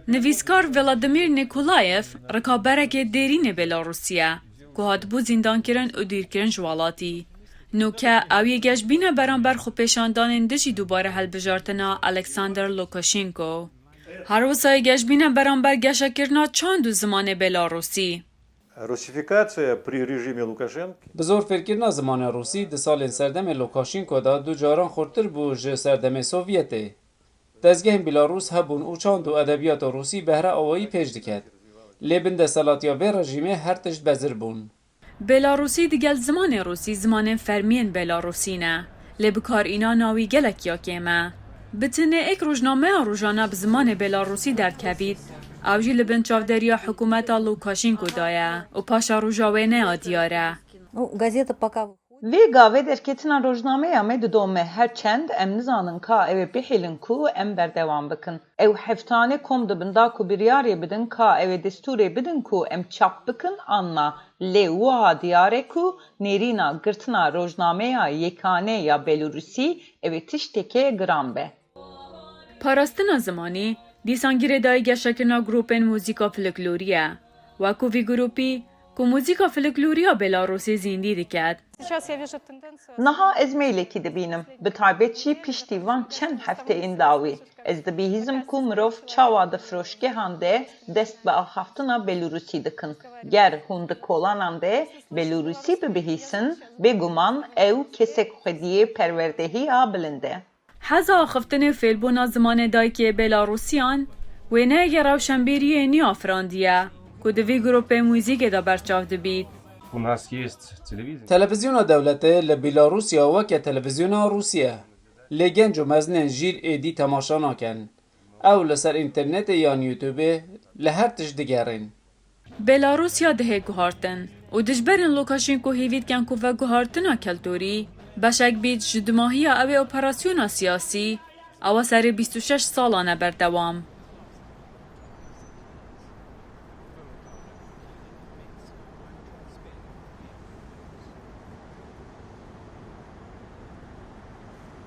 نویسکار ولادیمیر نیکولایف رکابرک دیرین بلاروسیا که هات بو زندان کرن و دیر کرن جوالاتی. نوکه اوی گشبینه برانبر خو پیشاندان دشی دوباره هلبجارتنا الکساندر لوکاشینکو. هر وسای گشبینه برانبر گشا کرنا چند زمان بلاروسی. روسیفیکاسیا پری رژیم لوکاشنکو بزور فکرنا زمان روسی د سال سردم لوکاشینکو دا دو جاران خورتر بو ژ سردم سوویته. دزگه بلاروس هبون او چند و ادبیات روسی بهره آوایی پیش دکد. لیبن دستالاتیا و رژیمه هر تشت بزر بون. بلاروسی دیگل زمان روسی زمان فرمین بلاروسی نه. لبکار اینا ناوی گلک یا کیمه. بتنه ایک روزنامه روزانه بزمان بلاروسی درد کوید. اوجی لبن چاودریا حکومت لوکاشینکو دایه و پاشا روژاوه نه دیاره. Vê gavê derketina rojnameya me didome her çend em nizanin ka ev bihêlin ku em berdewam bikin. Ew heftane kom dibin da ku biryarê bidin ka ev destûrê bidin ku em çap bikin anna lê wiha diyare ku nêrîna girtina rojnameya yekane ya Belorusî ev tiştekê giran be. Parastina zamanî dîsangirê dayê geşekirina grupên muzîka folkloriye. Wekû vî grupî ku muzîka folkloriya Belarusê zîndî diket. Niha ez mêlekî dibînim. Bi taybet jî piştî van çend hefteyên dawî. Ez dibihîzim ku mirov çawa di firoşgehan de dest bi axaftina Belorusî dikin. Ger hûn di kolanan de Belorusî bibihîsin, bêguman ew kesek xwediyê perwerdehiya bilind e. Heza axiftinê fêlbûna zimanê dayîkê Belarusyan wêneyeke rewşenbîriyê nî afrandiye ku di vî grupê muzîkê de berçav dibît. У нас есть телевизор. تلویزیون دولته لبیلاروسیا وکه تلویزیون روسیه. لگنج و مزنین جیر ایدی تماشا نکن. او لسر اینترنت یان یوتیوبه لهر تش دگرین. بلاروسیا دهه گوهارتن و دجبرین لوکاشینکو هیوید کن که و گوهارتنا کلتوری بشک بید جدماهی او اپراسیون سیاسی او سر 26 سالانه بردوام.